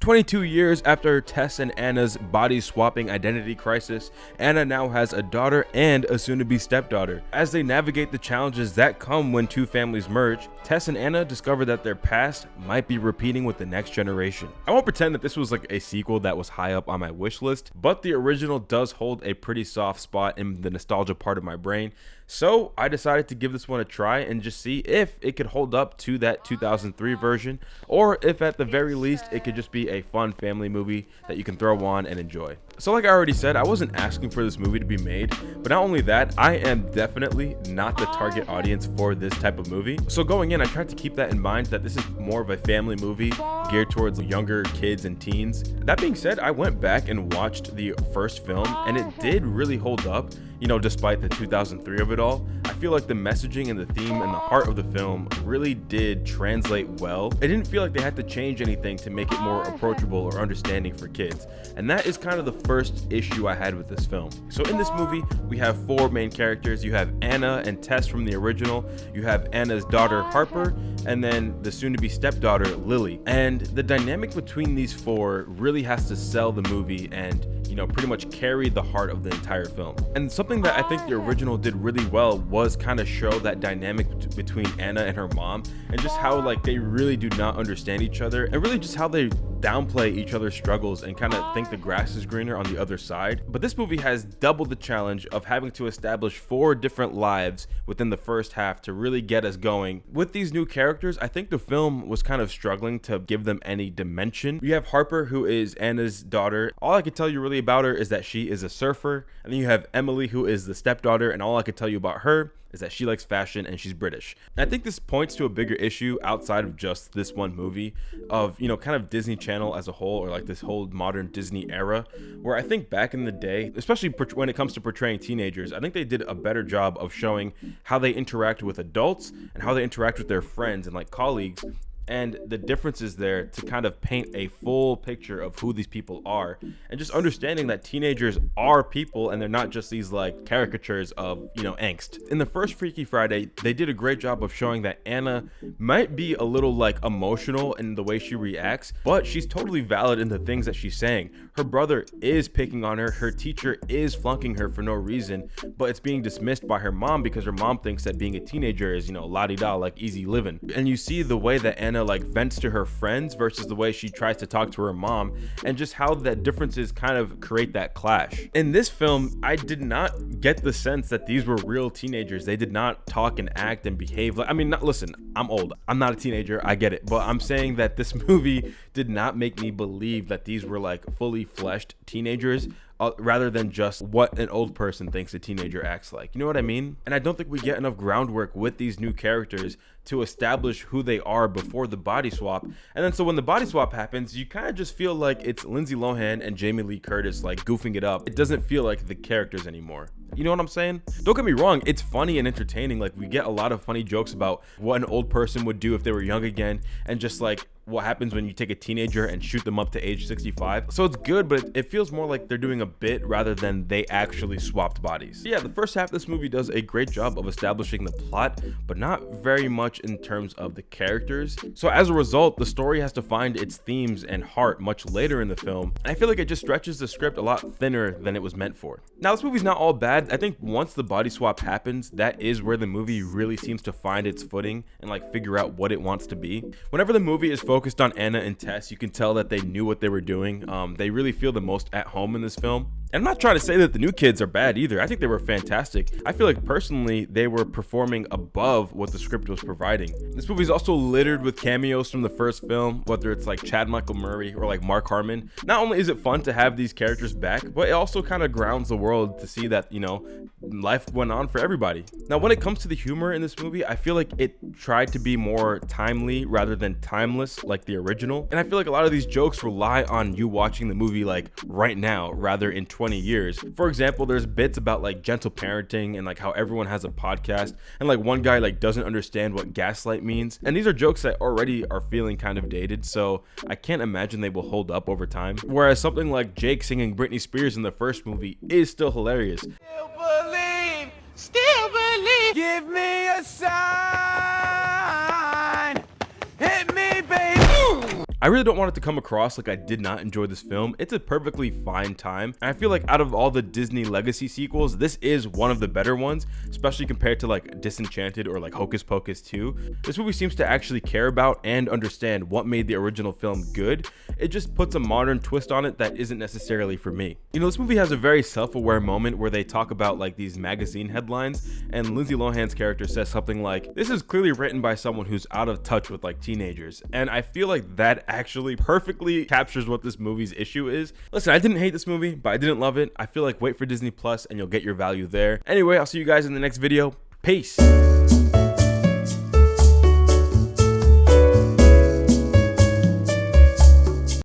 22 years after Tess and Anna's body-swapping identity crisis, Anna now has a daughter and a soon-to-be stepdaughter. As they navigate the challenges that come when two families merge, Tess and Anna discover that their past might be repeating with the next generation. I won't pretend that this was like a sequel that was high up on my wish list, but the original does hold a pretty soft spot in the nostalgia part of my brain, so I decided to give this one a try and just see if it could hold up to that 2003 version, or if at the very least it could just be a fun family movie that you can throw on and enjoy. So like I already said, I wasn't asking for this movie to be made, but not only that, I am definitely not the target audience for this type of movie. So going in, I tried to keep that in mind, that this is more of a family movie geared towards younger kids and teens. That being said, I went back and watched the first film, and it did really hold up, you know, despite the 2003 of it all. I feel like the messaging and the theme and the heart of the film really did translate well. It didn't feel like they had to change anything to make it more approachable or understanding for kids. And that is kind of the first issue I had with this film. So in this movie, we have four main characters. You have Anna and Tess from the original. You have Anna's daughter, Harper, and then the soon-to-be stepdaughter, Lily. And the dynamic between these four really has to sell the movie and, you know, pretty much carry the heart of the entire film. And something that I think the original did really well was kind of show that dynamic between Anna and her mom, and just how like they really do not understand each other, and really just how they downplay each other's struggles and kind of think the grass is greener on the other side. But this movie has doubled the challenge of having to establish four different lives within the first half to really get us going. With these new characters, I think the film was kind of struggling to give them any dimension. You have Harper, who is Anna's daughter. All I could tell you really about her is that she is a surfer. And then you have Emily, who is the stepdaughter, and all I could tell you about her is that she likes fashion and she's British. And I think this points to a bigger issue outside of just this one movie of, you know, kind of Disney Channel as a whole, or like this whole modern Disney era, where I think back in the day, especially when it comes to portraying teenagers, I think they did a better job of showing how they interact with adults and how they interact with their friends and like colleagues, and the differences there to kind of paint a full picture of who these people are, and just understanding that teenagers are people and they're not just these like caricatures of, you know, angst. In the first Freaky Friday, they did a great job of showing that Anna might be a little like emotional in the way she reacts, but she's totally valid in the things that she's saying. Her brother is picking on her, her teacher is flunking her for no reason, but it's being dismissed by her mom because her mom thinks that being a teenager is, you know, la-di-da, like easy living. And you see the way that Anna like vents to her friends versus the way she tries to talk to her mom, and just how that differences kind of create that clash. In this film, I did not get the sense that these were real teenagers. They did not talk and act and behave like, I mean, listen, I'm old, I'm not a teenager, I get it, but I'm saying that this movie did not make me believe that these were like fully fleshed teenagers, rather than just what an old person thinks a teenager acts like. You know what I mean? And I don't think we get enough groundwork with these new characters to establish who they are before the body swap. And then so when the body swap happens, you kind of just feel like it's Lindsay Lohan and Jamie Lee Curtis like goofing it up. It doesn't feel like the characters anymore. You know what I'm saying? Don't get me wrong, it's funny and entertaining. Like, we get a lot of funny jokes about what an old person would do if they were young again, and just like what happens when you take a teenager and shoot them up to age 65. So it's good, but it feels more like they're doing a bit rather than they actually swapped bodies. Yeah, the first half of this movie does a great job of establishing the plot, but not very much in terms of the characters. So as a result, the story has to find its themes and heart much later in the film. And I feel like it just stretches the script a lot thinner than it was meant for. Now, this movie's not all bad. I think once the body swap happens, that is where the movie really seems to find its footing and like figure out what it wants to be. Whenever the movie is focused on Anna and Tess, you can tell that they knew what they were doing. They really feel the most at home in this film. And I'm not trying to say that the new kids are bad either. I think they were fantastic. I feel like personally they were performing above what the script was providing. This movie is also littered with cameos from the first film, whether it's like Chad Michael Murray or like Mark Harmon. Not only is it fun to have these characters back, but it also kind of grounds the world to see that, you know, life went on for everybody. Now, when it comes to the humor in this movie, I feel like it tried to be more timely rather than timeless like the original. And I feel like a lot of these jokes rely on you watching the movie like right now rather in 20 years. For example, there's bits about like gentle parenting and like how everyone has a podcast, and like one guy like doesn't understand what gaslight means. And these are jokes that already are feeling kind of dated, so I can't imagine they will hold up over time. Whereas something like Jake singing Britney Spears in the first movie is still hilarious. Still believe, give me a sign, hit me, baby. I really don't want it to come across like I did not enjoy this film. It's a perfectly fine time, and I feel like out of all the Disney Legacy sequels, this is one of the better ones, especially compared to like Disenchanted or like Hocus Pocus 2. This movie seems to actually care about and understand what made the original film good. It just puts a modern twist on it that isn't necessarily for me. You know, this movie has a very self-aware moment where they talk about like these magazine headlines, and Lindsay Lohan's character says something like, "This is clearly written by someone who's out of touch with like teenagers," and I feel like that actually perfectly captures what this movie's issue is. Listen, I didn't hate this movie, but I didn't love it. I feel like wait for Disney Plus and you'll get your value there. Anyway, I'll see you guys in the next video. Peace.